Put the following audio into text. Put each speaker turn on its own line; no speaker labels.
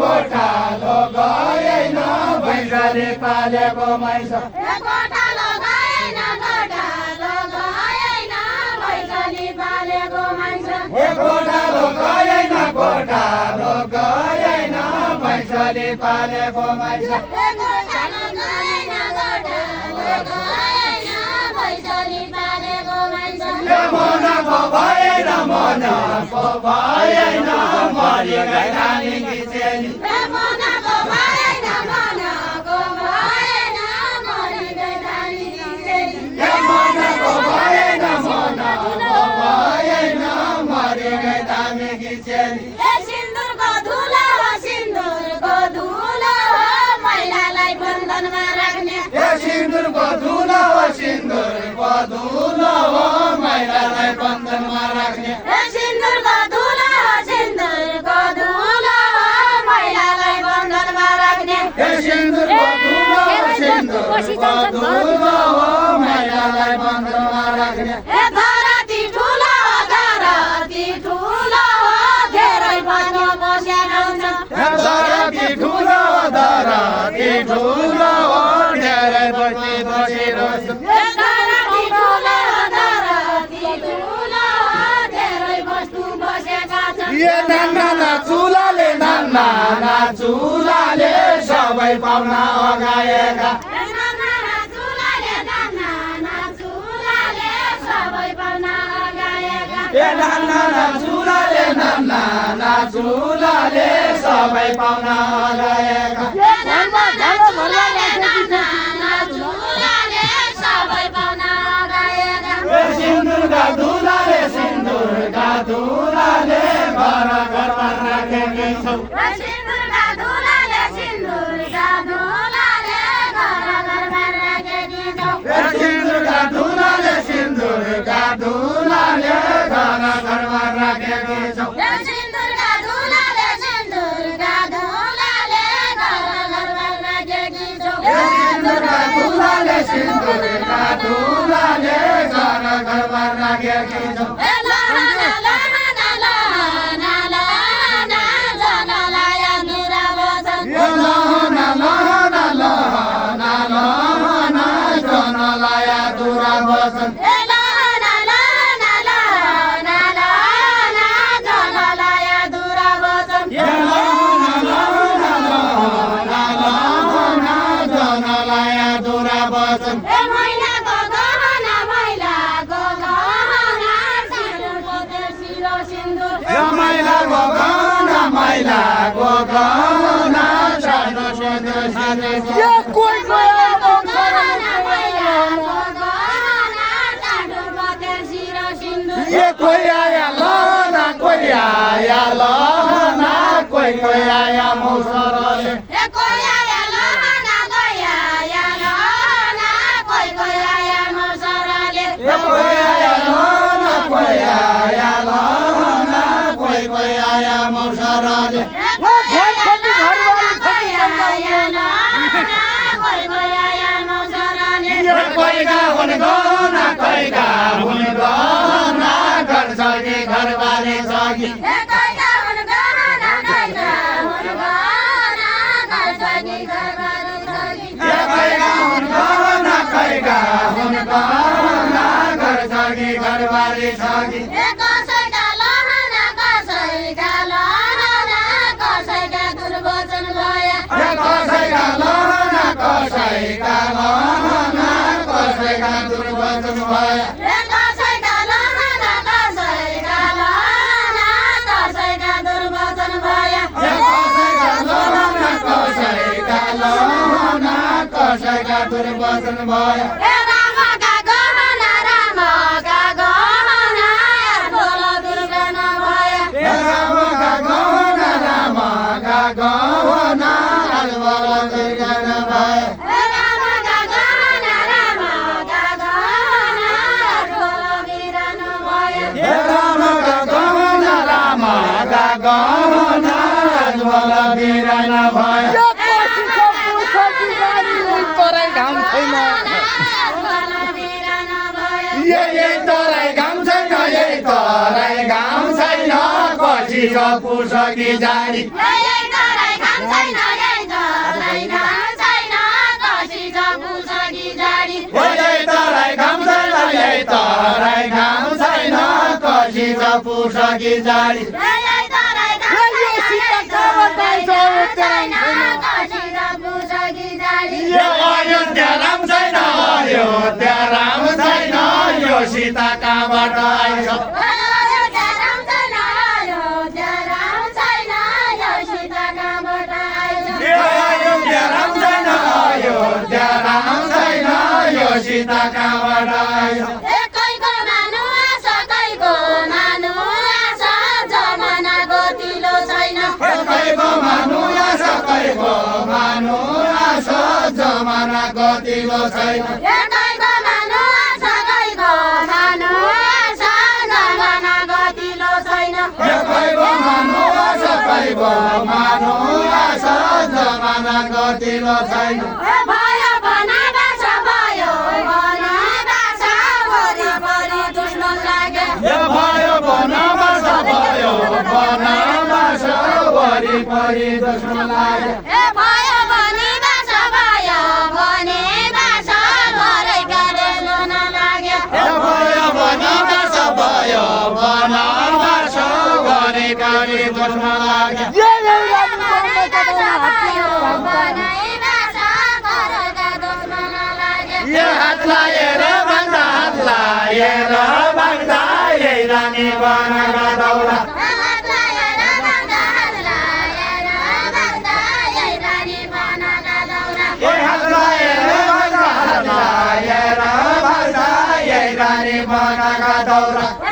गोठालो गएन भैँसले पालेको मैस
गोठालो गएन भैँसले पालेको मैस
गोठालो गएन भैँसले पालेको मैस मनको भएन मरि गई नानीकी चेली मनको भएन मरि गई नानीकी चेली
सिन्दुरको धुलो महिलालाई बन्धनमा राख्ने
सिन्दुरको धुलो महिलालाई बन्धनमा राख्ने
सिन्दुरको धुलो महिलालाई बन्धनमा राख्ने
सिन्दुरको धुलो महिलालाई बन्धनमा राख्ने
धरती ठुलो धेरै बस्नु बसेको हुन्छ
धरती ठुलो धेरै बसिरहेको नाना चुलाले सबै पाउना अगाएका नाना चुलाले सबै पाउना अगाएका सिन्दुरका धुलाले घर घरमा राखेकै छौ
सिन्दुरका धुलाले
घर घरमा राखेकै छौ सिन्दुरका धुलाले घर घरमा राखेकै छौ मैलाको गहना सानो कोही आया मौसरले घरवाले सगी घरवाले सगी कसैका दुर्वचन भया कसैका दुर्वचन भया कसी छ पुसकी जारी
यही तराई घाम छैन यही तराई घाम छैन कसी छ पुसकी जारी
यही तराई घाम छैन यही तराई घाम छैन कसी छ पुसकी जारी
यही तराई घाम छैन कसी छ पुसकी जारी
यो अयोध्या राम छैन अयोध्या राम छैन यो सीता कहाँबाट आइछ
अयोध्या राम छैन अयोध्या राम छैन यो सीता कहाँबाट आइछ
यो अयोध्या राम छैन अयोध्या राम छैन यो सीता कहाँबाट आइछ
एकैको मानु आशा कैको मानु आशा जमानाको तिलो छैन
कैको मानु आशा कैको मानु आशा जमाना गतिलो छैन
एकैको मानु आशा कैको मानु आशा जमानाको तिलो छैन
कैको मानु आशा कैको मानु आशा जमाना गतिलो छैन
भयो बनाबास भयो बनाबास वरिपरि दुश्मन लाग्यो
यो भयो वनवास भयो वनवास वरिपरि दुश्मन लाग्यो
ए भयो वनवास भयो वनवास घरैकाले सुन लाग्यो
यो भयो वनवास भयो वनवास वरिपरि दुश्मन लाग्यो
वनवास भयो वनवास घरका दुश्मन लाग्यो
यो हात लाएर भाग्दा हात लाएर भाग्दा यही रानी बनाका दौरा
हात लाएर भाग्दा हात लाएर भाग्दा यही रानी बनाका दौरा
ए हात लाएर भाग्दा हात लाएर भाग्दा यही रानी बनाका दौरा